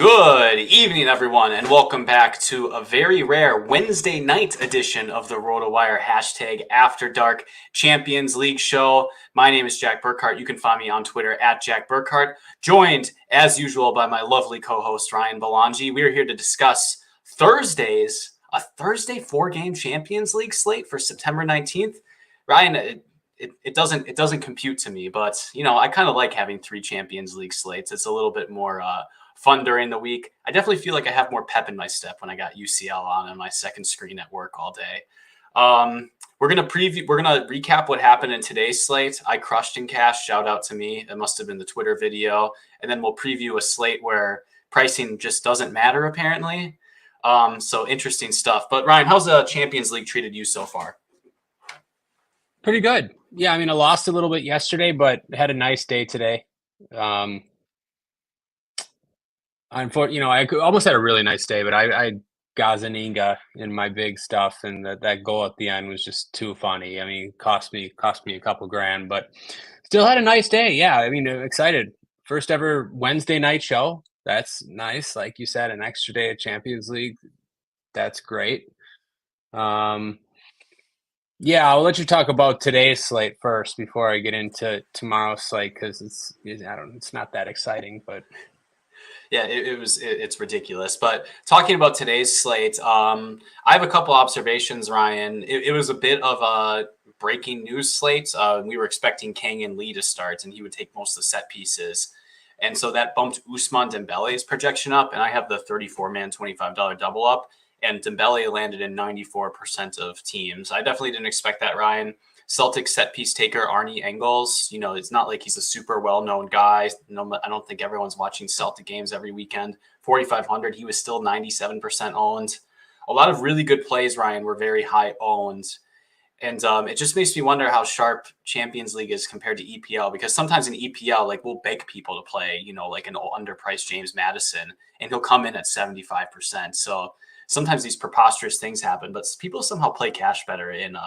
Good evening, everyone, and welcome back to a very rare Wednesday night edition of the RotoWire After Dark Champions League show. My name is Jack Burkart. You can find me on Twitter at Jack Burkart, joined as usual by my lovely co-host Ryan Belongia. We are here to discuss a Thursday 4-game Champions League slate for September 19th. Ryan, it doesn't compute to me, but I kind of like having 3 Champions League slates. It's a little bit more fun during the week. I definitely feel like I have more pep in my step when I got UCL on my second screen at work all day. We're gonna recap what happened in today's slate. I crushed in cash. Shout out to me. It must have been the Twitter video, and then we'll preview a slate where pricing just doesn't matter apparently. So interesting stuff. But Ryan, how's the Champions League treated you so far? Pretty good. Yeah, I mean, I lost a little bit yesterday, but had a nice day today. Unfortunately, I almost had a really nice day, but I Gazzaniga in my big stuff, and that goal at the end was just too funny. I mean, cost me a couple grand, but still had a nice day. Yeah, I mean, excited. First ever Wednesday night show. That's nice. Like you said, an extra day of Champions League. That's great. Yeah, I'll let you talk about today's slate first before I get into tomorrow's slate because it's not that exciting, but. Yeah, it's ridiculous. But talking about today's slate, I have a couple observations, Ryan. It was a bit of a breaking news slate. We were expecting Kang and Lee to start, and he would take most of the set pieces. And so that bumped Ousmane Dembele's projection up, and I have the 34-man, $25 double up, and Dembele landed in 94% of teams. I definitely didn't expect that, Ryan. Celtic set piece taker Arne Engels, it's not like he's a super well-known guy. No, I don't think everyone's watching Celtic games every weekend. 4,500, he was still 97% owned. A lot of really good plays, Ryan, were very high owned. And it just makes me wonder how sharp Champions League is compared to EPL, because sometimes in EPL, like we'll beg people to play, like an underpriced James Maddison, and he'll come in at 75%. So sometimes these preposterous things happen, but people somehow play cash better in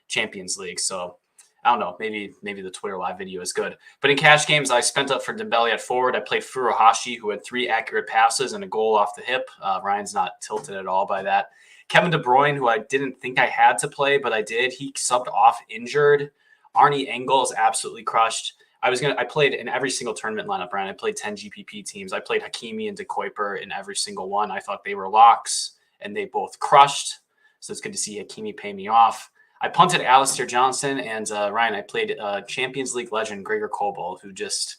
Champions League. So I don't know, maybe the Twitter live video is good. But in cash games, I spent up for Dembele at forward. I played Furuhashi, who had 3 accurate passes and a goal off the hip. Ryan's not tilted at all by that. Kevin De Bruyne, who I didn't think I had to play, but I did. He subbed off injured. Arne Engels absolutely crushed. I played in every single tournament lineup, Ryan. I played 10 GPP teams. I played Hakimi and De Kuiper in every single one. I thought they were locks, and they both crushed. So it's good to see Hakimi pay me off. I punted Alistair Johnson, and Ryan, I played Champions League legend Gregor Kobel, who just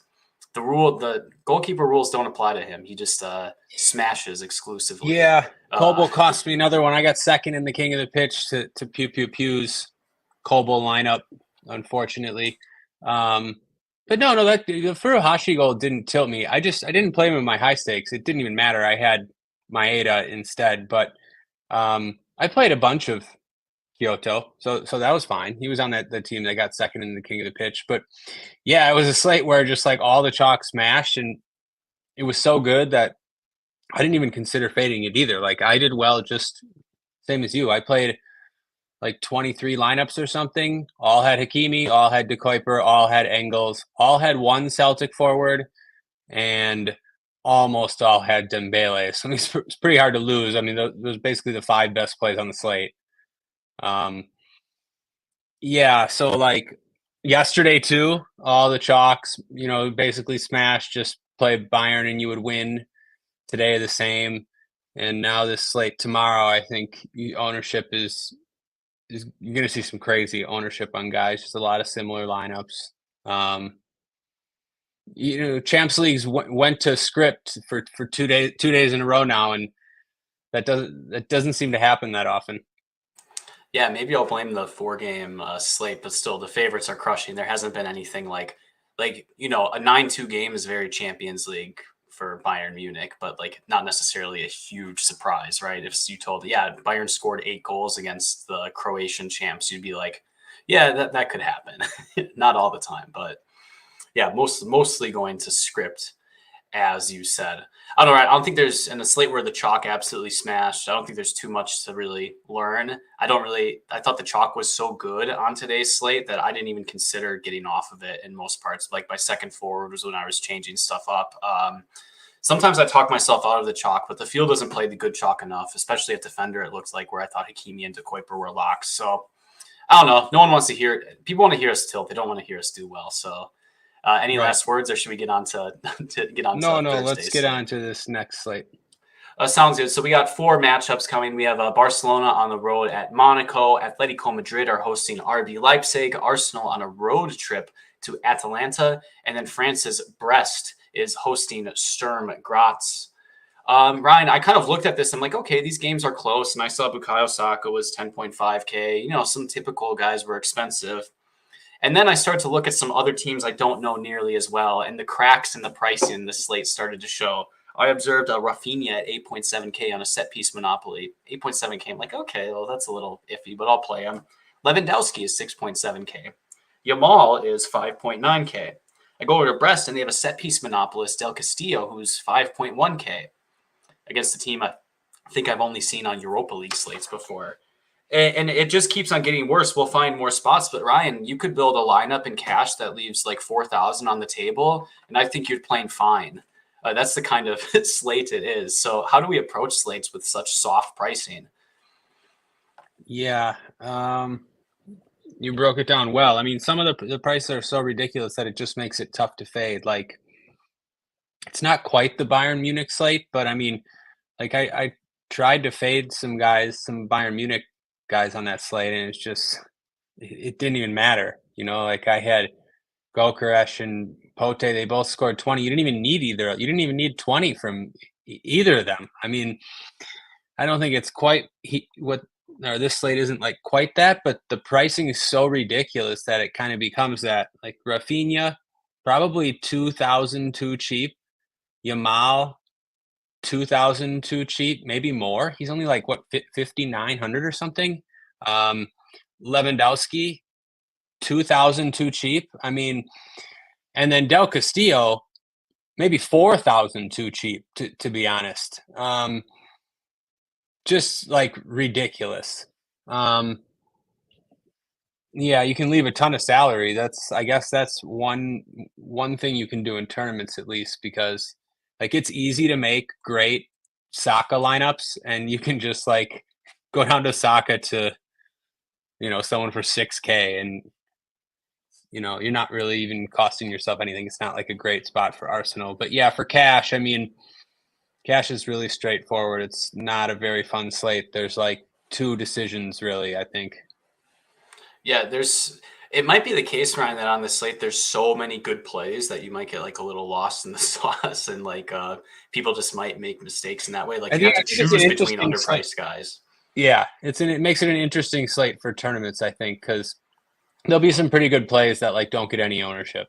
the goalkeeper rules don't apply to him. He just smashes exclusively. Yeah, Kobel cost me another one. I got second in the King of the Pitch to Pew Pew Pew's Kobel lineup, unfortunately. But no, the Furuhashi goal didn't tilt me. I didn't play him in my high stakes. It didn't even matter. I had Maeda instead, but I played a bunch of Kyoto, so that was fine. He was on the team that got second in the King of the Pitch. But yeah, it was a slate where just like all the chalk smashed, and it was so good that I didn't even consider fading it either. Like I did well, just same as you. I played like 23 lineups or something. All had Hakimi, all had De Kuiper, all had Engels, all had one Celtic forward, and almost all had Dembele. So it's pretty hard to lose. I mean, those basically the 5 best plays on the slate. Yeah, so like yesterday too, all the chalks, basically smashed, just play Bayern and you would win. Today the same. And now this slate tomorrow, I think ownership is you're going to see some crazy ownership on guys, just a lot of similar lineups. Champs Leagues went to script for 2 days in a row now, and that doesn't seem to happen that often. Yeah, maybe I'll blame the 4-game slate, but still the favorites are crushing. There hasn't been anything like a 9-2 game is very Champions League for Bayern Munich, but like not necessarily a huge surprise, right? If you told, Bayern scored 8 goals against the Croatian champs, you'd be like, yeah, that could happen. Not all the time, but yeah, mostly going to script, as you said. I don't think there's in a slate where the chalk absolutely smashed. I don't think there's too much to really learn. I thought the chalk was so good on today's slate that I didn't even consider getting off of it in most parts. Like my second forward was when I was changing stuff up. sometimes I talk myself out of the chalk, but the field doesn't play the good chalk enough, especially at defender. It looks like where I thought Hakimi and De Kuyper were locks. So I don't know. No one wants to hear it. People want to hear us tilt. They don't want to hear us do well. So any Right. last words, or should we get on to No, let's Thursday's get slate? on to this next slate. Sounds good. So we got 4 matchups coming. We have Barcelona on the road at Monaco. Atletico Madrid are hosting RB Leipzig. Arsenal on a road trip to Atalanta. And then France's Brest is hosting Sturm Graz. Ryan, I kind of looked at this. I'm like, okay, these games are close. And I saw Bukayo Saka was 10.5K. You know, some typical guys were expensive. And then I started to look at some other teams I don't know nearly as well. And the cracks in the pricing in the slate started to show. I observed Rafinha at 8.7K on a set piece monopoly. 8.7K. I'm like, okay, well, that's a little iffy, but I'll play him. Lewandowski is 6.7K. Yamal is 5.9K. I go over to Brest and they have a set piece monopolist, Del Castillo, who's 5.1K against a team I think I've only seen on Europa League slates before. And it just keeps on getting worse. We'll find more spots, but Ryan, you could build a lineup in cash that leaves like 4,000 on the table, and I think you're playing fine. That's the kind of slate it is. So, how do we approach slates with such soft pricing? Yeah, you broke it down well. I mean, some of the prices are so ridiculous that it just makes it tough to fade. Like, it's not quite the Bayern Munich slate, but I mean, like I tried to fade some guys, some Bayern Munich guys on that slate, and it's just it didn't even matter. You know, like I had Goalkeeper and Pote, they both scored 20. You didn't even need either. You didn't even need 20 from either of them. I mean, I don't think it's quite or this slate isn't like quite that, but the pricing is so ridiculous that it kind of becomes that. Like Rafinha, probably 2,000 too cheap. Yamal, 2,000 too cheap, maybe more. He's only like what 5,900 or something. Um, Lewandowski, 2,000 too cheap. I mean, and then Del Castillo, maybe 4,000 too cheap. To be honest, just like ridiculous. Yeah, you can leave a ton of salary. I guess that's one thing you can do in tournaments at least because like it's easy to make great Saka lineups and you can just like go down to Saka to someone for 6K and you're not really even costing yourself anything. It's not like a great spot for Arsenal. But yeah, for cash, I mean cash is really straightforward. It's not a very fun slate. There's like 2 decisions really, I think. Yeah, it might be the case, Ryan, that on the slate there's so many good plays that you might get like a little lost in the sauce, and like people just might make mistakes in that way. Like you have to I think it's an choose between interesting slate. underpriced guys. Yeah, it makes it an interesting slate for tournaments, I think, because there'll be some pretty good plays that like don't get any ownership.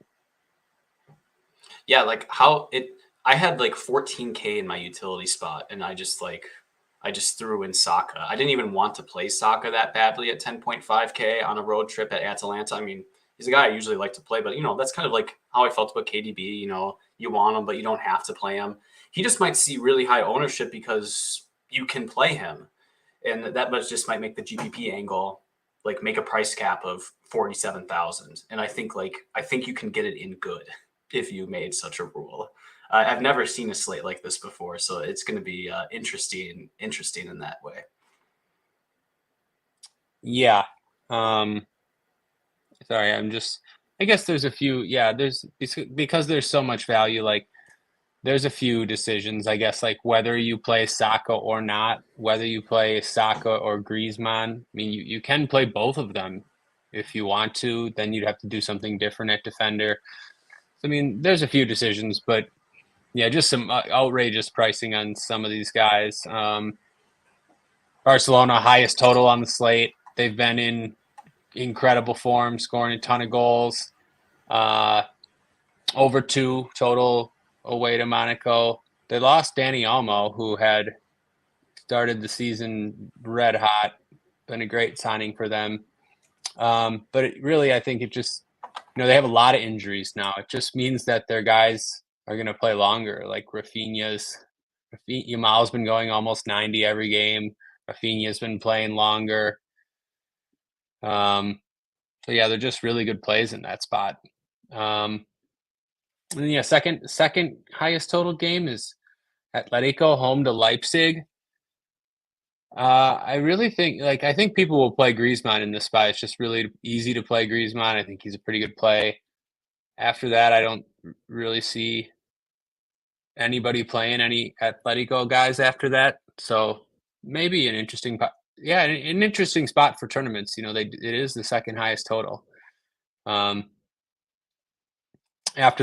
Yeah, like I had like 14K in my utility spot, and I just threw in Saka. I didn't even want to play Saka that badly at 10.5K on a road trip at Atalanta. I mean, he's a guy I usually like to play, but that's kind of like how I felt about KDB. You want him, but you don't have to play him. He just might see really high ownership because you can play him, and that just might make the GPP angle like make a price cap of 47,000. And I think you can get it in good if you made such a rule. I've never seen a slate like this before, so it's going to be interesting in that way. Yeah. Sorry, I guess there's a few. Yeah, because there's so much value. Like, there's a few decisions. I guess like whether you play Saka or not, whether you play Saka or Griezmann. I mean, you can play both of them if you want to. Then you'd have to do something different at defender. I mean, there's a few decisions, but yeah, just some outrageous pricing on some of these guys. Barcelona, highest total on the slate. They've been in incredible form, scoring a ton of goals. Over 2 total away to Monaco. They lost Danny Olmo, who had started the season red hot, been a great signing for them. But I think it just, they have a lot of injuries now. It just means that their guys are going to play longer. Like Yamal's been going almost 90 every game. Rafinha's been playing longer. So yeah, they're just really good plays in that spot. And yeah, second highest total game is Atletico home to Leipzig. I really think I think people will play Griezmann in this spot. It's just really easy to play Griezmann. I think he's a pretty good play. After that, I don't really see anybody playing any Atletico guys after that. So maybe an interesting, yeah, an interesting spot for tournaments. It is the second highest total. After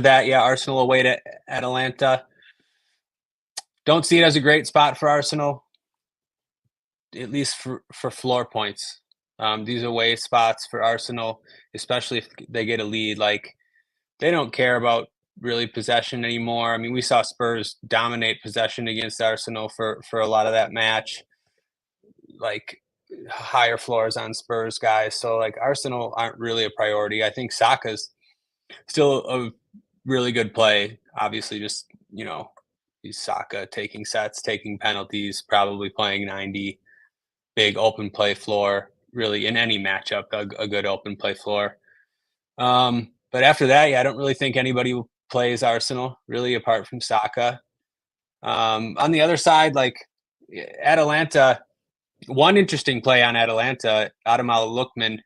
that, yeah, Arsenal away to Atalanta. Don't see it as a great spot for Arsenal, at least for floor points. These away spots for Arsenal, especially if they get a lead, they don't care about really possession anymore. I mean, we saw Spurs dominate possession against Arsenal for a lot of that match, higher floors on Spurs guys. So Arsenal aren't really a priority. I think Saka's still a really good play. Obviously, just he's Saka taking sets, taking penalties, probably playing 90, big open play floor. Really, in any matchup, a good open play floor. But after that, yeah, I don't really think anybody plays Arsenal really apart from Saka. On the other side, Atalanta, one interesting play on Atalanta, Ademola Lookman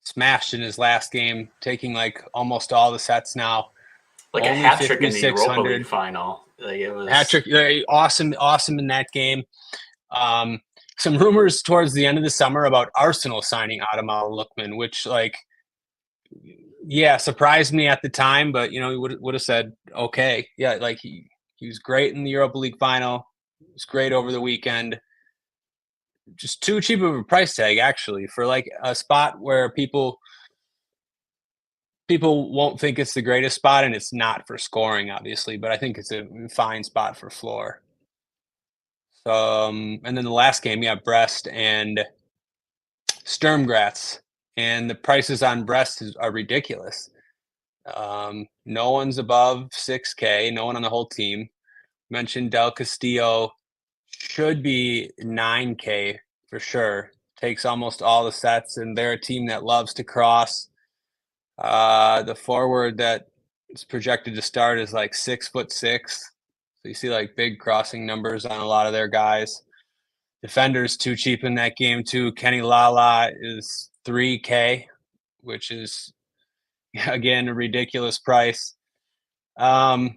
smashed in his last game, taking almost all the sets now. Like only a hat trick in the 5,600. Europa League final. It was hat trick, awesome in that game. Some rumors towards the end of the summer about Arsenal signing Ademola Lookman, which surprised me at the time, but he would have said okay. Yeah, he was great in the Europa League final. He was great over the weekend. Just too cheap of a price tag, actually, for a spot where people won't think it's the greatest spot, and it's not for scoring, obviously, but I think it's a fine spot for floor. And then the last game, Brest and Sturm Graz, and the prices on Brest are ridiculous. No one's above 6K, no one on the whole team. Mentioned Del Castillo should be 9K for sure. Takes almost all the sets, and they're a team that loves to cross. The forward that is projected to start is 6'6". So you see big crossing numbers on a lot of their guys. Defenders too cheap in that game too. Kenny Lala is 3K, which is again a ridiculous price. So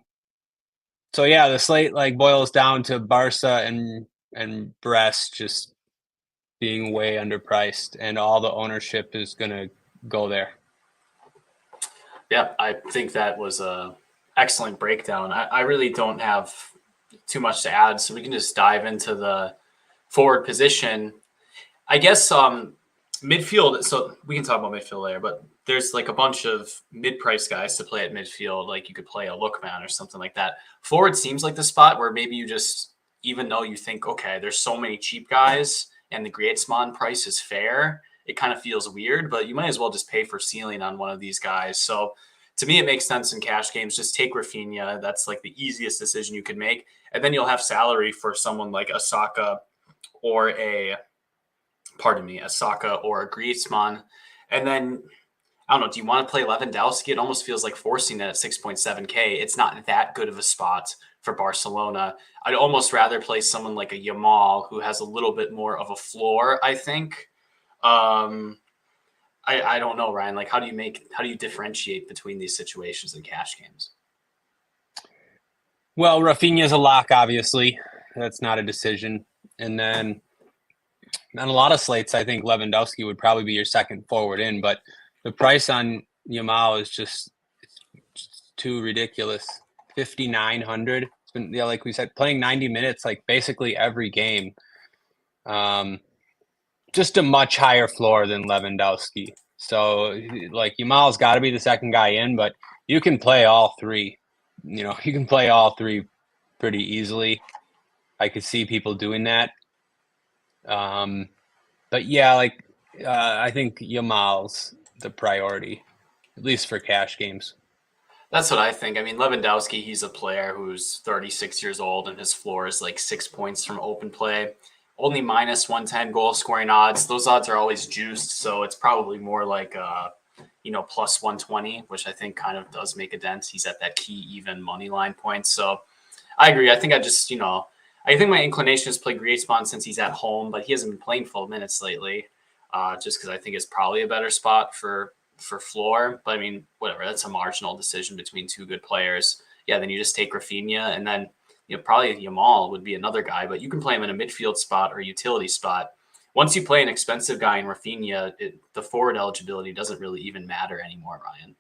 yeah, the slate boils down to Barca and Brest just being way underpriced, and all the ownership is gonna go there. Yeah, I think that was a excellent breakdown. I really don't have too much to add, so we can just dive into the forward position. I guess midfield, so we can talk about midfield later, but there's a bunch of mid-price guys to play at midfield. You could play a Lookman or something like that. Forward seems like the spot where maybe you just, even though you think, okay, there's so many cheap guys and the Griezmann price is fair, it kind of feels weird, but you might as well just pay for ceiling on one of these guys. So to me, it makes sense in cash games. Just take Rafinha. That's the easiest decision you could make. And then you'll have salary for someone like a Saka or a Griezmann. And then, I don't know, do you want to play Lewandowski? It almost feels like forcing it at 6.7K. It's not that good of a spot for Barcelona. I'd almost rather play someone like a Yamal who has a little bit more of a floor, I think. I don't know, Ryan. How do you differentiate between these situations in cash games? Well, Rafinha's a lock, obviously. That's not a decision. And then on a lot of slates, I think Lewandowski would probably be your second forward in, but the price on Yamal is just too ridiculous. 5,900. It's been, like we said, playing 90 minutes, basically every game. Just a much higher floor than Lewandowski. So Yamal's got to be the second guy in, but you can play all three. You can play all three pretty easily. I could see people doing that. But yeah, I think Yamal's the priority, at least for cash games. That's what I think. I mean, Lewandowski, he's a player who's 36 years old and his floor is 6 points from open play. Only minus 110 goal scoring odds. Those odds are always juiced, so it's probably more plus 120, which I think kind of does make a dent. He's at that key even money line point. So I agree. I think I think my inclination is play Griezmann since he's at home, but he hasn't been playing full minutes lately. Just because I think it's probably a better spot for floor. But I mean, whatever. That's a marginal decision between two good players. Yeah, then you just take Rafinha, and then probably Yamal would be another guy, but you can play him in a midfield spot or utility spot. Once you play an expensive guy in Rafinha, the forward eligibility doesn't really even matter anymore, Ryan.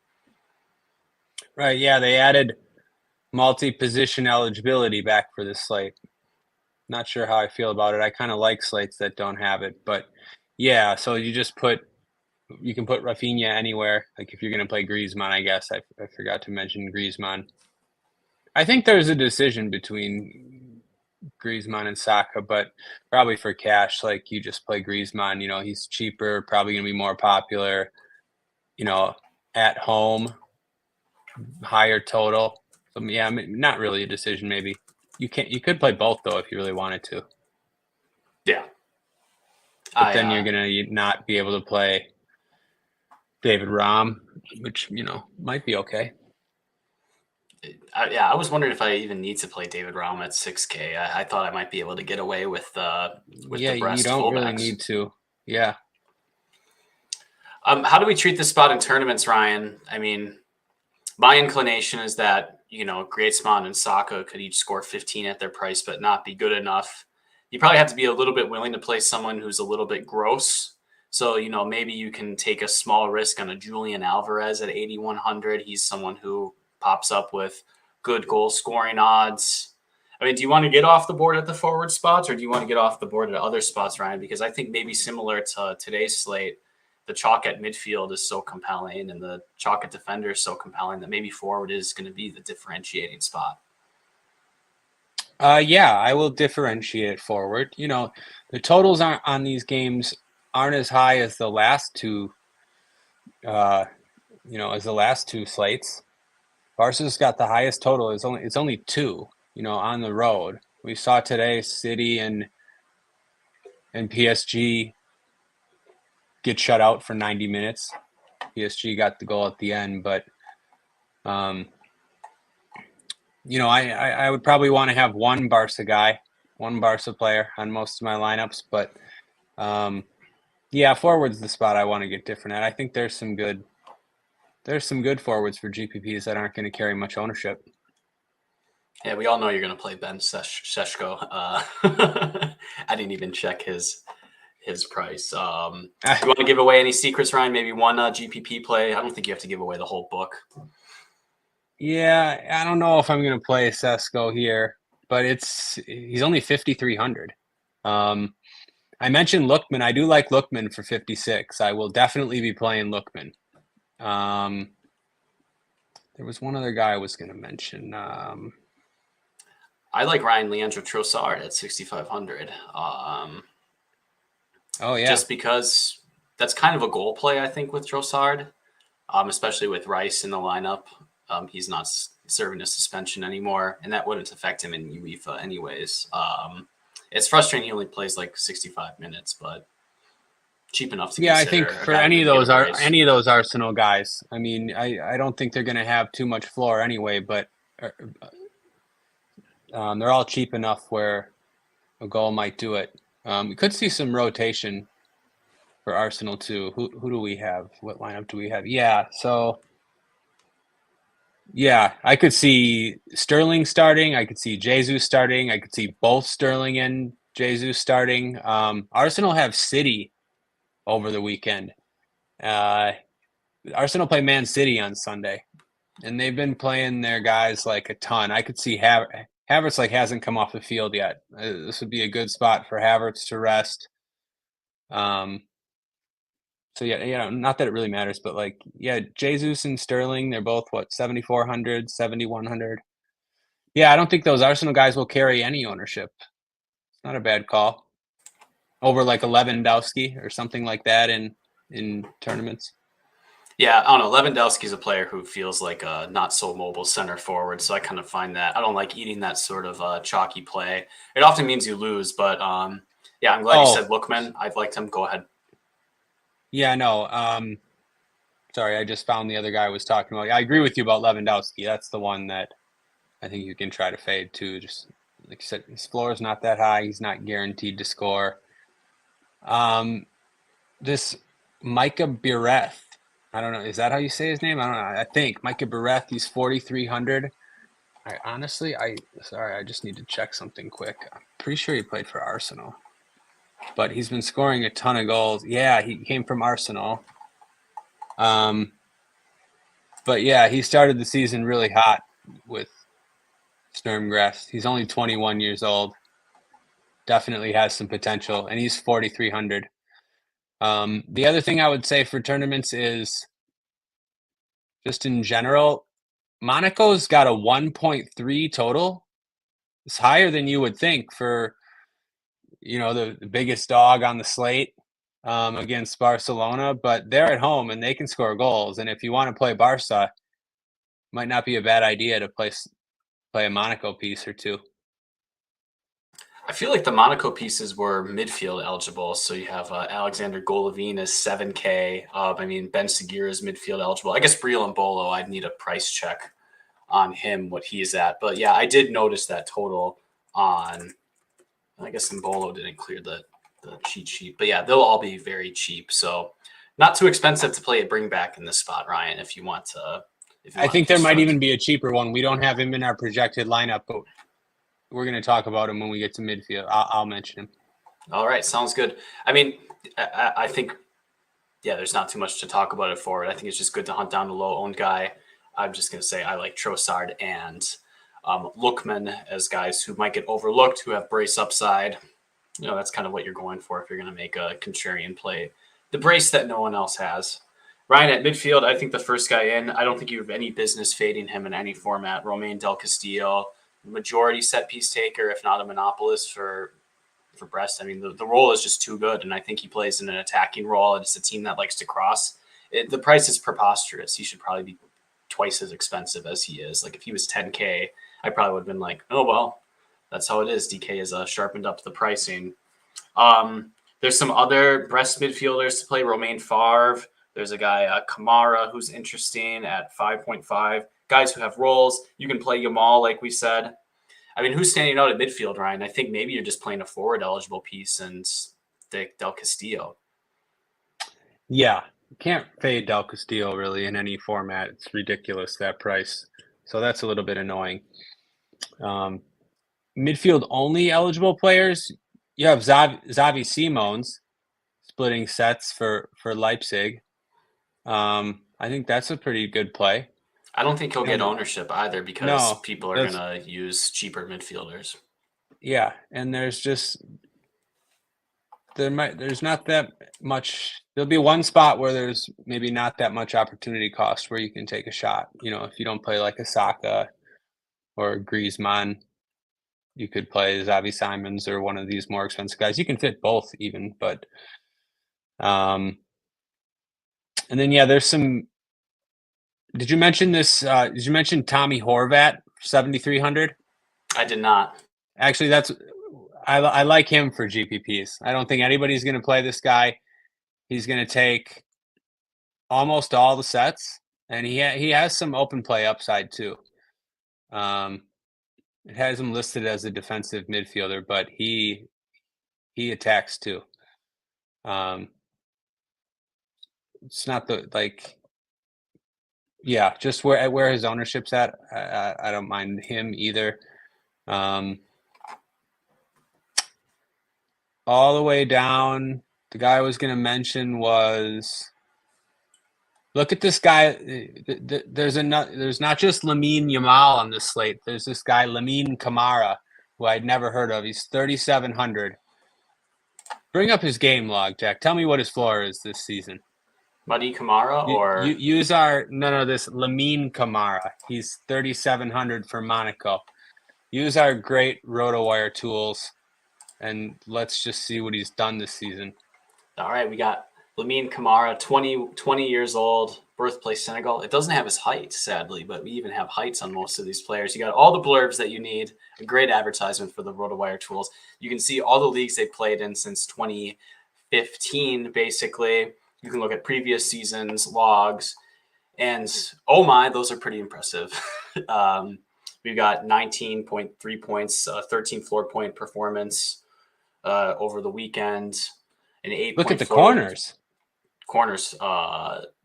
Right. Yeah, they added multi-position eligibility back for this slate. Not sure how I feel about it. I kind of like slates that don't have it, but yeah. So you can put Rafinha anywhere. Like if you're going to play Griezmann, I guess I forgot to mention Griezmann. I think there's a decision between Griezmann and Saka, but probably for cash, like you just play Griezmann. He's cheaper, probably going to be more popular. At home, higher total. So yeah, not really a decision. Maybe you could play both though if you really wanted to. Yeah, but then you're gonna not be able to play David Raum, which might be okay. I was wondering if I even need to play David Raum at 6K. I thought I might be able to get away with the Brest you don't fullbacks. really need to. Yeah. How do we treat this spot in tournaments, Ryan? I mean, my inclination is that Griezmann and Saka could each score 15 at their price, but not be good enough. You probably have to be a little bit willing to play someone who's a little bit gross. So, maybe you can take a small risk on a Julian Alvarez at 8,100. He's someone who pops up with good goal scoring odds. I mean, do you want to get off the board at the forward spots, or do you want to get off the board at other spots, Ryan? Because I think maybe similar to today's slate, the chalk at midfield is so compelling and the chalk at defender is so compelling that maybe forward is going to be the differentiating spot. Yeah, I will differentiate forward. The totals on these games aren't as high as the last two, slates. Barca's got the highest total. It's only 2, on the road. We saw today City and PSG get shut out for 90 minutes. PSG got the goal at the end, but I would probably want to have one Barca player on most of my lineups, but forward's the spot I want to get different at. I think there's some good forwards for GPPs that aren't going to carry much ownership. Yeah, we all know you're going to play Ben Šeško. I didn't even check his price. Do you want to give away any secrets, Ryan? Maybe one GPP play? I don't think you have to give away the whole book. Yeah, I don't know if I'm going to play Šeško here, but he's only 5,300. I mentioned Lookman. I do like Lookman for 56. I will definitely be playing Lookman. There was one other guy I was going to mention. I like Ryan Leandro Trossard at 6,500. Oh yeah, just because that's kind of a goal play, I think, with Trossard, especially with Rice in the lineup. He's not serving a suspension anymore, and that wouldn't affect him in UEFA anyways. It's frustrating he only plays like 65 minutes, but cheap enough to I think for any of those Arsenal guys, I mean, I don't think they're going to have too much floor anyway, but they're all cheap enough where a goal might do it. We could see some rotation for Arsenal too. Who do we have? What lineup do we have? Yeah, so I could see Sterling starting. I could see Jesus starting. I could see both Sterling and Jesus starting. Arsenal have City over the weekend. Arsenal play Man City on Sunday, and they've been playing their guys like a ton. I could see Havertz hasn't come off the field yet. This would be a good spot for Havertz to rest. So not that it really matters, but Jesus and Sterling, they're both 7,400, 7,100. Yeah, I don't think those Arsenal guys will carry any ownership. It's not a bad call. Over a Lewandowski or something like that in tournaments. Yeah, I don't know. Lewandowski's a player who feels like a not so mobile center forward, so I kind of find that I don't like eating that sort of chalky play. It often means you lose, but I'm glad you said Lookman. I've liked him. Go ahead. Yeah, no. Sorry, I just found the other guy I was talking about. I agree with you about Lewandowski. That's the one that I think you can try to fade too. Just like I said, his floor is not that high. He's not guaranteed to score. This Micah Bereth, I don't know. Is that how you say his name? I don't know. I think Micah Bereth, he's 4,300. I just need to check something quick. I'm pretty sure he played for Arsenal, but he's been scoring a ton of goals. Yeah, he came from Arsenal. But yeah, he started the season really hot with Sturmgrass. He's only 21 years old. Definitely has some potential, and he's 4,300. The other thing I would say for tournaments is just in general, Monaco's got a 1.3 total. It's higher than you would think for, the biggest dog on the slate against Barcelona, but they're at home and they can score goals. And if you want to play Barca, might not be a bad idea to play a Monaco piece or two. I feel like the Monaco pieces were midfield eligible. So you have Alexander Golovin is 7K. Ben Seguir is midfield eligible. I guess Briel and Bolo, I'd need a price check on him, what he's at. But yeah, I did notice that total on, I guess Bolo didn't clear the cheat sheet. But yeah, they'll all be very cheap. So not too expensive to play a bring back in this spot, Ryan, if you want to. I think there might even be a cheaper one. We don't have him in our projected lineup, but we're going to talk about him when we get to midfield. I'll mention him. All right. Sounds good. I think, there's not too much to talk about it for it. I think it's just good to hunt down the low-owned guy. I'm just going to say I like Trossard and Lookman as guys who might get overlooked, who have brace upside. That's kind of what you're going for if you're going to make a contrarian play. The brace that no one else has. Ryan, at midfield, I think the first guy in, I don't think you have any business fading him in any format. Romain Del Castillo, majority set piece taker, if not a monopolist for Brest. The role is just too good, and I think he plays in an attacking role. It's a team that likes to cross. The price is preposterous. He should probably be twice as expensive as he is. Like if he was 10K, I probably would have been like, oh, well, that's how it is. DK has sharpened up the pricing. There's some other Brest midfielders to play. Romain Favre. There's a guy, Kamara, who's interesting at 5.5. Guys who have roles. You can play Yamal, like we said. Who's standing out at midfield, Ryan? I think maybe you're just playing a forward-eligible piece and Del Castillo. Yeah, you can't fade Del Castillo really in any format. It's ridiculous, that price. So that's a little bit annoying. Midfield-only eligible players, you have Xavi Simons splitting sets for Leipzig. I think that's a pretty good play. I don't think he'll get ownership either because people are going to use cheaper midfielders. Yeah, and there's not that much. There'll be one spot where there's maybe not that much opportunity cost where you can take a shot. If you don't play like a Saka or Griezmann, you could play Xavi Simons or one of these more expensive guys. You can fit both even, but and then there's some. Did you mention this? Did you mention Tommy Horvat, 7,300? I did not. Actually, I like him for GPPs. I don't think anybody's going to play this guy. He's going to take almost all the sets, and he has some open play upside too. It has him listed as a defensive midfielder, but he attacks too. It's not just where his ownership's at. I don't mind him either. All the way down, the guy I was going to mention was. Look at this guy. There's not just Lamine Yamal on this slate. There's this guy Lamine Kamara, who I'd never heard of. He's 3,700. Bring up his game log, Jack. Tell me what his floor is this season. Muddy Kamara or use this Lamine Kamara. He's 3,700 for Monaco. Use our great RotoWire tools, and let's just see what he's done this season. All right, we got Lamine Kamara, 20 years old, birthplace Senegal. It doesn't have his height, sadly, but we even have heights on most of these players. You got all the blurbs that you need, a great advertisement for the RotoWire tools. You can see all the leagues they played in since 2015, basically. You can look at previous seasons, logs, and oh my, those are pretty impressive. We've got 19.3 points, 13 floor point performance over the weekend, an 8 Look at point the floor corners.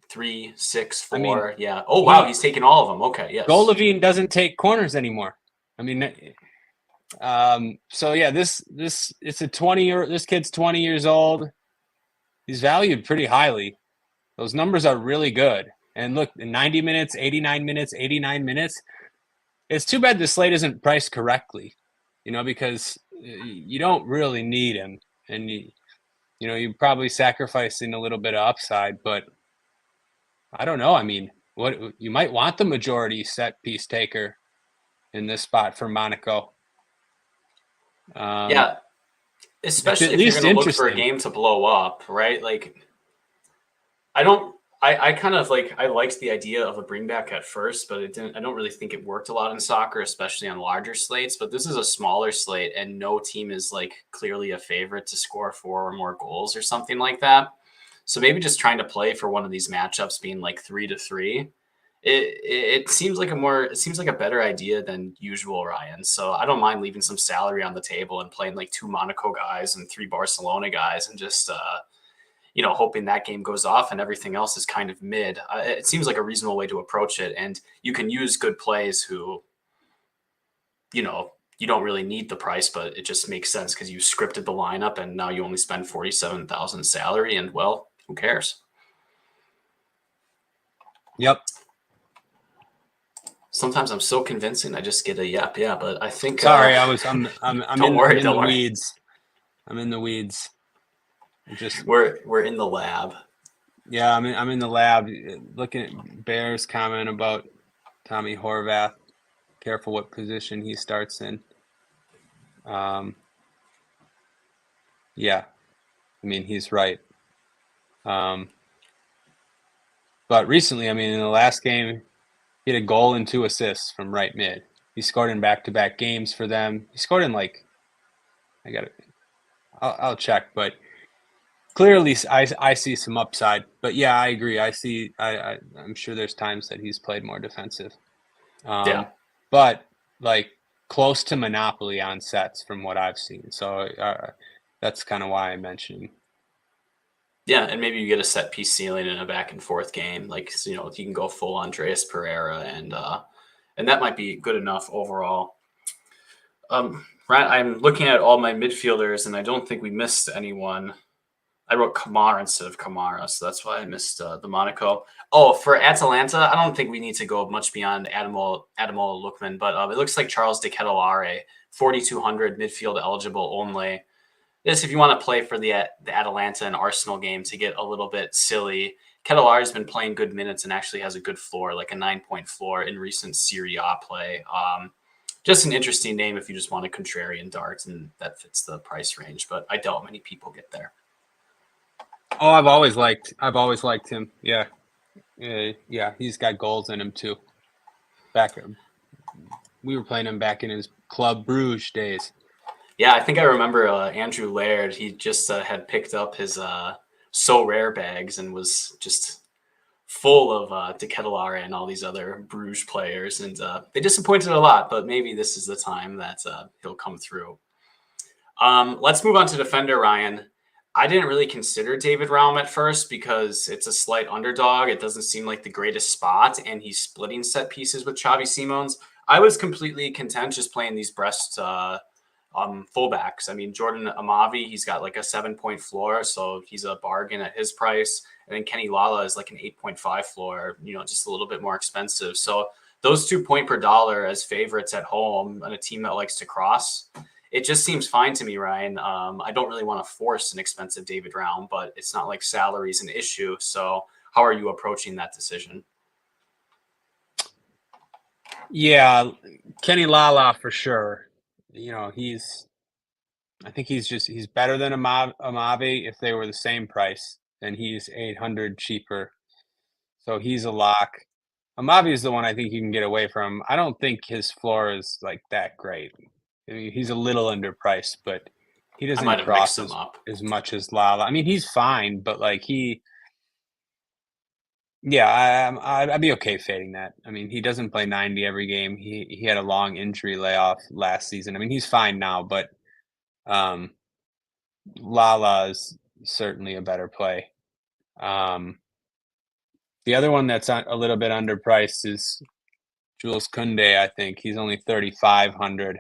3, 6, I mean, 4. Yeah. Oh wow, he's taking all of them. Okay. Yes. Golovin doesn't take corners anymore. I mean, so yeah, this it's a 20-year. This kid's 20 years old. He's valued pretty highly. Those numbers are really good. And look, 90 minutes, 89 minutes, 89 minutes. It's too bad the slate isn't priced correctly, because you don't really need him, and you're probably sacrificing a little bit of upside. But I don't know. I mean, what you might want the majority set piece taker in this spot for Monaco. Yeah. It's Especially at if you're least going to look for a interesting. game to blow up, right? Like, I kind of like, I liked the idea of a bring back at first, but I don't really think it worked a lot in soccer, especially on larger slates. But this is a smaller slate and no team is like clearly a favorite to score 4 or more goals or something like that. So maybe just trying to play for one of these matchups being like 3-3. It seems like a better idea than usual, Ryan. So I don't mind leaving some salary on the table and playing like 2 Monaco guys and 3 Barcelona guys and just hoping that game goes off and everything else is kind of mid. It seems like a reasonable way to approach it. And you can use good plays who, you don't really need the price, but it just makes sense because you scripted the lineup and now you only spend 47,000 salary and well, who cares? Yep. Sometimes I'm so convincing I just get a yep, yeah, but I think Sorry, I'm worry, in don't the worry. weeds. I'm in the weeds. We're in the lab. Yeah, I'm in the lab looking at Bear's comment about Tommy Horvath. Careful what position he starts in. Yeah, I mean he's right. But recently, I mean in the last game, he had a goal and 2 assists from right mid. He scored in back-to-back games for them. He scored in I'll check, but clearly I see some upside. But yeah, I agree. I'm sure there's times that he's played more defensive. Yeah. But like close to monopoly on sets from what I've seen. So that's kind of why I mentioned him. Yeah, and maybe you get a set piece ceiling in a back and forth game. Like, you can go full Andreas Pereira and that might be good enough overall. Right, I'm looking at all my midfielders and I don't think we missed anyone. I wrote Kamar instead of Kamara, so that's why I missed the Monaco. Oh, for Atalanta, I don't think we need to go much beyond Adamo Lookman, but it looks like Charles de Ketelaere, 4,200 midfield eligible only. This, if you want to play for the Atalanta and Arsenal game to get a little bit silly, Ketelaere has been playing good minutes and actually has a good floor, like a 9-point floor in recent Serie A play. Just an interesting name if you just want a contrarian dart, and that fits the price range, but I doubt many people get there. Oh, I've always liked him. Yeah. Yeah, he's got goals in him too. We were playing him back in his Club Bruges days. Yeah, I think I remember Andrew Laird. He just had picked up his So Rare bags and was just full of De Ketelaere and all these other Bruges players. And they disappointed a lot, but maybe this is the time that he'll come through. Let's move on to defender, Ryan. I didn't really consider David Raum at first because it's a slight underdog. It doesn't seem like the greatest spot, and he's splitting set pieces with Xavi Simons. I was completely content just playing these Brest fullbacks. I mean, Jordan Amavi, he's got like a 7-point floor, so he's a bargain at his price. And then Kenny Lala is like an 8.5 floor, just a little bit more expensive. So those 2 point per dollar as favorites at home on a team that likes to cross, it just seems fine to me, Ryan. I don't really want to force an expensive David Raum, but it's not like salary is an issue. So how are you approaching that decision? Yeah, Kenny Lala for sure. I think he's better than Amavi if they were the same price, and he's 800 cheaper. So he's a lock. Amavi is the one I think you can get away from. I don't think his floor is like that great. I mean, he's a little underpriced, but he I might doesn't have mixed cross them up. as much as Lala. I mean, he's fine, but like Yeah, I'd be okay fading that. I mean, he doesn't play 90 every game. He had a long injury layoff last season. I mean, he's fine now, but um, Lala is certainly a better play. Um, the other one that's a little bit underpriced is Jules Koundé. I think he's only 3,500.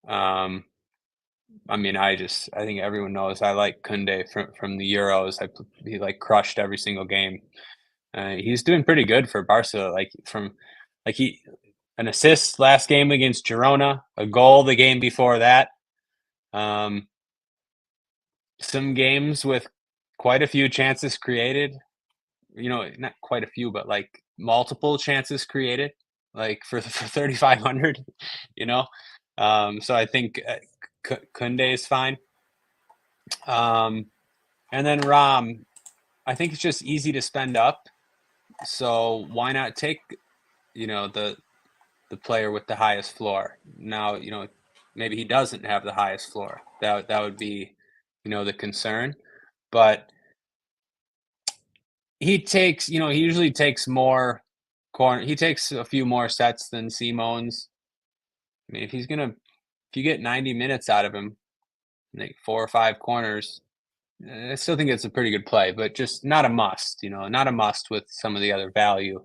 Um, I mean, I think everyone knows I like Koundé from the Euros. He like crushed every single game. He's doing pretty good for Barca. He an assist last game against Girona, a goal the game before that. Um, some games with quite a few chances created. Not quite a few, but like multiple chances created, like for 3,500. You know, so I think Koundé is fine. And then Ram, I think it's just easy to spend up. So why not take the player with the highest floor? Now maybe he doesn't have the highest floor. That would be the concern, but he usually takes more corner. He takes a few more sets than Simone's. I mean, if you get 90 minutes out of him, like 4 or 5 corners, I still think it's a pretty good play, but just not a must. Not a must with some of the other value.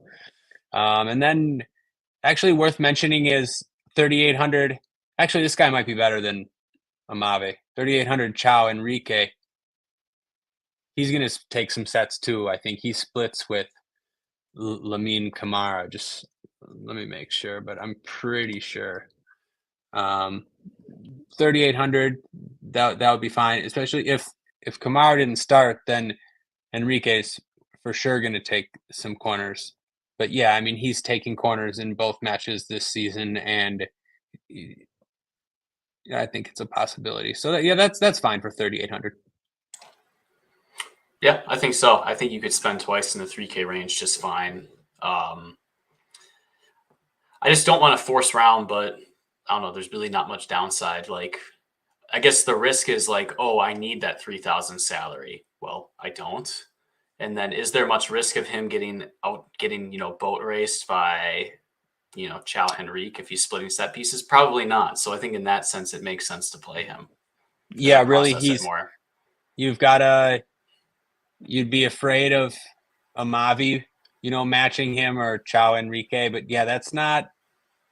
And then actually worth mentioning is 3,800. Actually, this guy might be better than Amave. 3,800 Chao Enrique. He's going to take some sets too. I think he splits with Lamine Camara. Just let me make sure, but I'm pretty sure. 3,800. That would be fine, especially if Camara didn't start, then Enrique's for sure going to take some corners. But yeah, I mean, he's taking corners in both matches this season, and I think it's a possibility. So that's fine for 3,800. Yeah, I think so. I think you could spend twice in the 3K range just fine. I just don't want to force round, but I don't know. There's really not much downside. Like, I guess the risk is like, oh, I need that 3,000 salary. Well, I don't. And then is there much risk of him getting boat raced by, Chao Henrique if he's splitting set pieces? Probably not. So I think in that sense, it makes sense to play him. Yeah, really, Process it more. you'd be afraid of Amavi, matching him or Chao Enrique, but yeah, that's not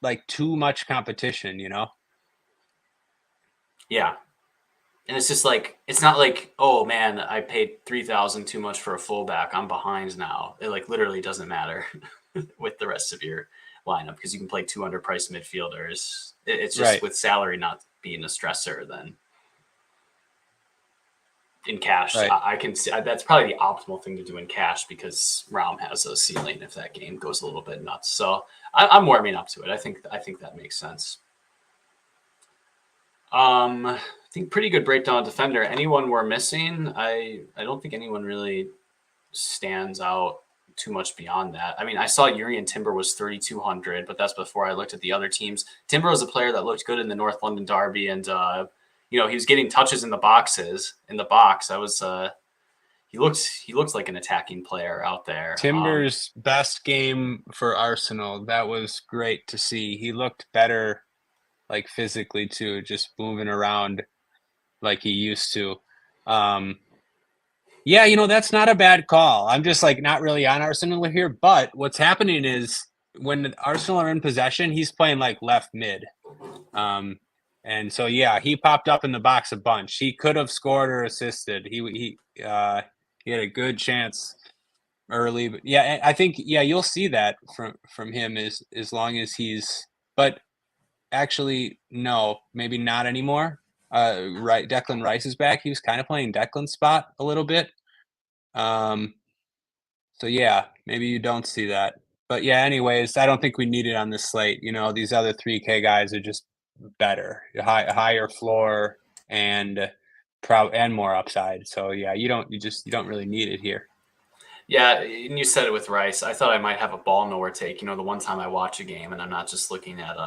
like too much competition, Yeah. And it's just like, it's not like, oh man, I paid 3,000 too much for a fullback. I'm behind now. It like literally doesn't matter with the rest of your lineup because you can play 200 price midfielders. It's just Right. with salary not being a stressor, then in cash, Right. I can see that's probably the optimal thing to do in cash because Raum has a ceiling if that game goes a little bit nuts. So I'm warming up to it. I think that makes sense. I think pretty good breakdown of defender. Anyone we're missing? I don't think anyone really stands out too much beyond that. I mean, I saw Urian Timber was 3,200, but that's before I looked at the other teams. Timber was a player that looked good in the North London Derby, and he was getting touches in the box. I was he looks like an attacking player out there. Timber's best game for Arsenal. That was great to see. He looked better, like physically too, just moving around like he used to. Yeah, that's not a bad call. I'm just like not really on Arsenal here, but what's happening is when Arsenal are in possession, he's playing like left mid. And so yeah, he popped up in the box a bunch. He could have scored or assisted. He had a good chance early, but yeah, I think you'll see that from him as long as he's. But actually, no, maybe not anymore. Right, Declan Rice is back. He was kind of playing Declan's spot a little bit. So yeah, maybe you don't see that. But yeah, anyways, I don't think we need it on this slate. These other 3K guys are just better, higher floor and and more upside. So yeah, you don't really need it here. Yeah, and you said it with Rice. I thought I might have a ball nowhere take. The one time I watch a game and I'm not just looking at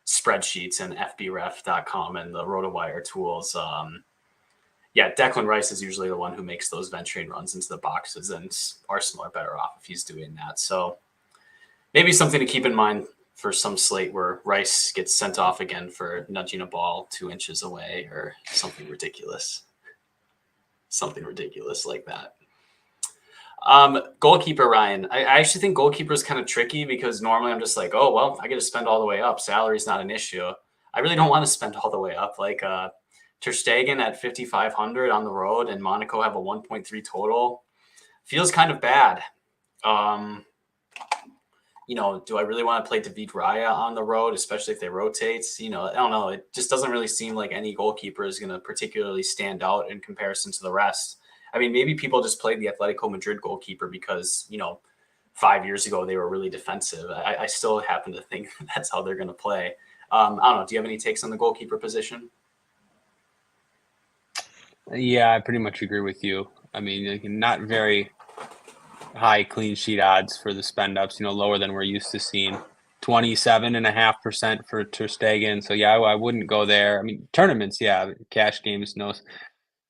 spreadsheets and fbref.com and the RotoWire tools. Yeah, Declan Rice is usually the one who makes those venturing runs into the boxes, and Arsenal are better off if he's doing that. So maybe something to keep in mind for some slate where Rice gets sent off again for nudging a ball 2 inches away or something ridiculous. Something ridiculous like that. Goalkeeper, Ryan. I actually think goalkeeper is kind of tricky because normally I'm just like, oh, well, I get to spend all the way up. Salary's not an issue. I really don't want to spend all the way up. Like Ter Stegen at 5,500 on the road and Monaco have a 1.3 total. Feels kind of bad. Do I really want to play David Raya on the road, especially if they rotate? I don't know. It just doesn't really seem like any goalkeeper is going to particularly stand out in comparison to the rest. I mean, maybe people just played the Atletico Madrid goalkeeper because, 5 years ago they were really defensive. I still happen to think that's how they're going to play. I don't know. Do you have any takes on the goalkeeper position? Yeah, I pretty much agree with you. I mean, not very high clean sheet odds for the spend ups, lower than we're used to seeing. 27.5% for Ter Stegen. So yeah, I wouldn't go there. I mean, tournaments, yeah, cash games, no.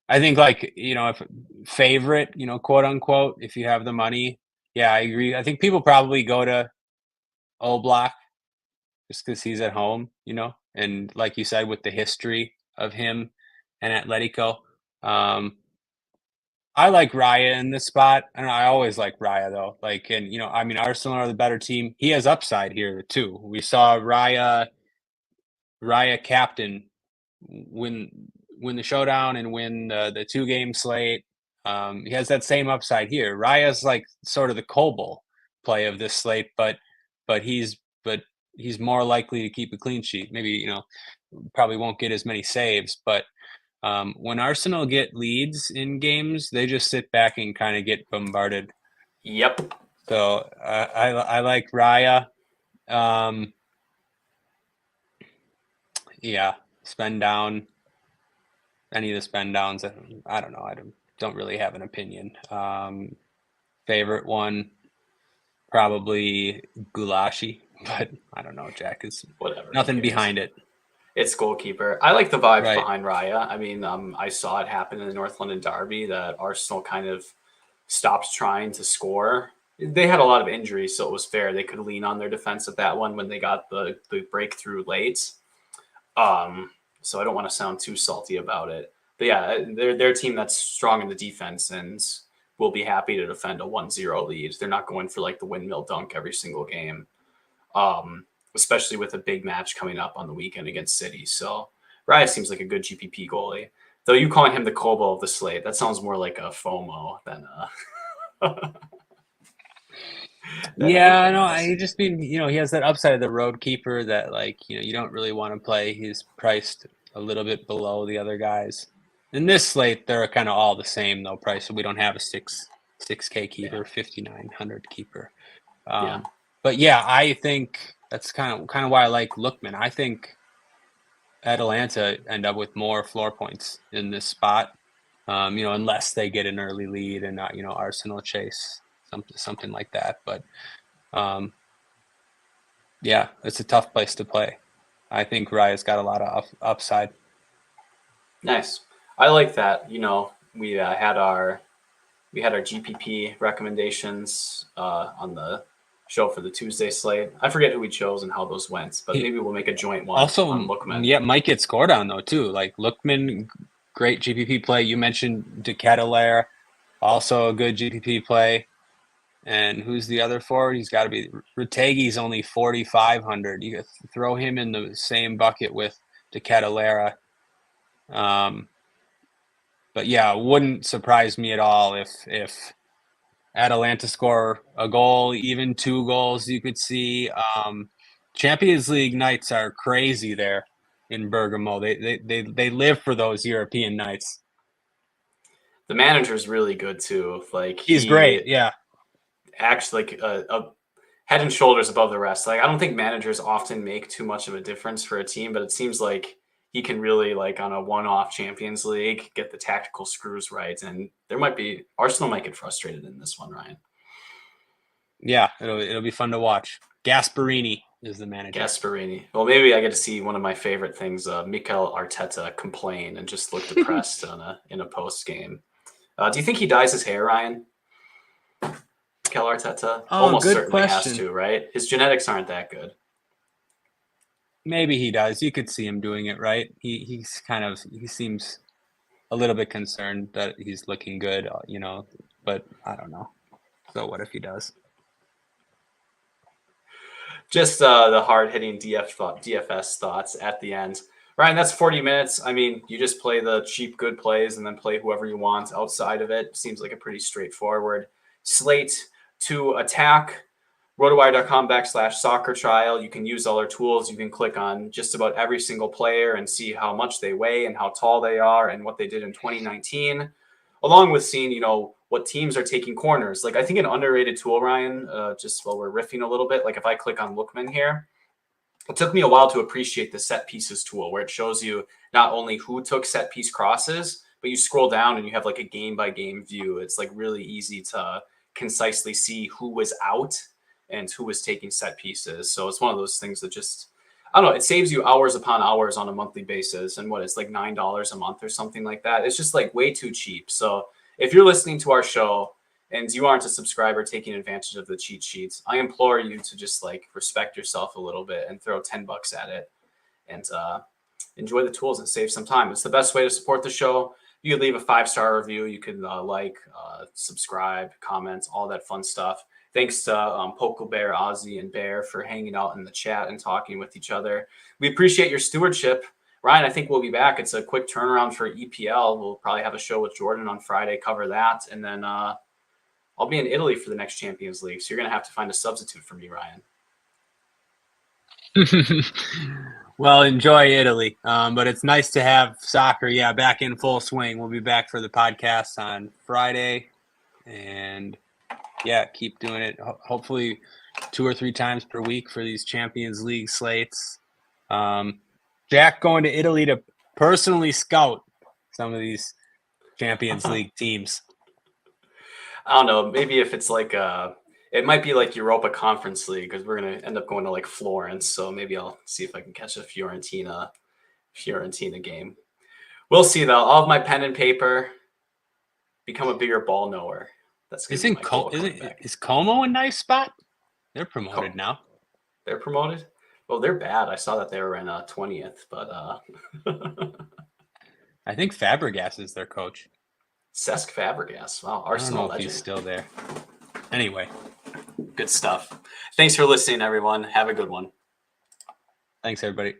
I think if favorite, quote unquote, if you have the money, yeah, I agree. I think people probably go to Oblak just because he's at home, and like you said, with the history of him and Atletico. I like Raya in this spot. And I always like Raya though. Arsenal are the better team. He has upside here too. We saw Raya captain win the showdown and win the 2-game slate. He has that same upside here. Raya's like sort of the Koble play of this slate, but he's more likely to keep a clean sheet. Maybe, probably won't get as many saves, but when Arsenal get leads in games, they just sit back and kind of get bombarded. Yep. So I like Raya. Yeah, spend down. Any of the spend downs, I don't know. I don't really have an opinion. Favorite one, probably Gulashi, but I don't know. Jack is whatever. Nothing behind it. It's goalkeeper. I like the vibes Right. behind Raya. I mean, I saw it happen in the North London derby that Arsenal kind of stopped trying to score. They had a lot of injuries, so it was fair. They could lean on their defense at that one when they got the breakthrough late. So I don't want to sound too salty about it. But yeah, they're a team that's strong in the defense and will be happy to defend a 1-0 lead. They're not going for like the windmill dunk every single game. Especially with a big match coming up on the weekend against City. So Raya seems like a good GPP goalie. Though you calling him the Kobo of the slate, that sounds more like a FOMO than a... Yeah, no, he just mean, he has that upside of the road keeper that you don't really want to play. He's priced a little bit below the other guys. In this slate, they're kind of all the same though price. So we don't have a 6K keeper, 5,900 keeper. But yeah, I think that's kind of why I like Lookman. I think Atalanta end up with more floor points in this spot, unless they get an early lead and not, Arsenal chase something like that. But yeah, it's a tough place to play. I think Raya's got a lot of upside. Nice. I like that. We had our GPP recommendations on the show for the Tuesday slate. I forget who we chose and how those went, but maybe we'll make a joint one also, on Lookman. Yeah, might get scored on though too. Like Lookman, great GPP play. You mentioned De Ketelaere, also a good GPP play. And who's the other forward? He's got to be Retegi's only 4,500. You could throw him in the same bucket with De Ketelaere. But yeah, it wouldn't surprise me at all if Atalanta score a goal, even 2 goals. You could see Champions League nights are crazy there in Bergamo. They live for those European nights. The manager's really good too. Like he's great. Yeah, acts like a head and shoulders above the rest. Like I don't think managers often make too much of a difference for a team, but it seems like he can really, like on a one-off Champions League, get the tactical screws right. And Arsenal might get frustrated in this one, Ryan. Yeah, it'll be fun to watch. Gasparini is the manager. Gasparini. Well, maybe I get to see one of my favorite things, Mikel Arteta complain and just look depressed in a post game. Do you think he dyes his hair, Ryan? Mikel Arteta? Oh, Almost good certainly question. has to, right? His genetics aren't that good. Maybe he does. You could see him doing it, right? He seems a little bit concerned that he's looking good, but I don't know. So what if he does? Just the hard-hitting DFS thoughts at the end. Ryan, that's 40 minutes. I mean, you just play the cheap good plays and then play whoever you want outside of it. Seems like a pretty straightforward slate to attack. RotoWire.com/soccer trial. You can use all our tools. You can click on just about every single player and see how much they weigh and how tall they are and what they did in 2019, along with seeing, what teams are taking corners. Like, I think an underrated tool, Ryan, just while we're riffing a little bit, like if I click on Lookman here, it took me a while to appreciate the set pieces tool where it shows you not only who took set piece crosses, but you scroll down and you have like a game by game view. It's like really easy to concisely see who was out and who was taking set pieces. So it's one of those things that just, I don't know, it saves you hours upon hours on a monthly basis. And it's like $9 a month or something like that. It's just like way too cheap. So if you're listening to our show and you aren't a subscriber taking advantage of the cheat sheets, I implore you to just like respect yourself a little bit and throw $10 at it and enjoy the tools and save some time. It's the best way to support the show. You could leave a 5-star review. You can subscribe, comment, all that fun stuff. Thanks to Poco Bear, Ozzy, and Bear for hanging out in the chat and talking with each other. We appreciate your stewardship. Ryan, I think we'll be back. It's a quick turnaround for EPL. We'll probably have a show with Jordan on Friday, cover that. And then I'll be in Italy for the next Champions League. So you're going to have to find a substitute for me, Ryan. Well, enjoy Italy. But it's nice to have soccer, back in full swing. We'll be back for the podcast on Friday. And keep doing it. Hopefully 2 or 3 times per week for these Champions League slates. Jack going to Italy to personally scout some of these Champions League teams. I don't know. Maybe if it's like it might be like Europa Conference League because we're going to end up going to like Florence. So maybe I'll see if I can catch a Fiorentina game. We'll see though. I'll have my pen and paper, become a bigger ball knower. That's is Como a nice spot? They're promoted now. They're promoted? Well, they're bad. I saw that they were in 20th, but I think Fabregas is their coach. Cesc Fabregas. Wow, Arsenal legend. He's still there. Anyway, good stuff. Thanks for listening, everyone. Have a good one. Thanks, everybody.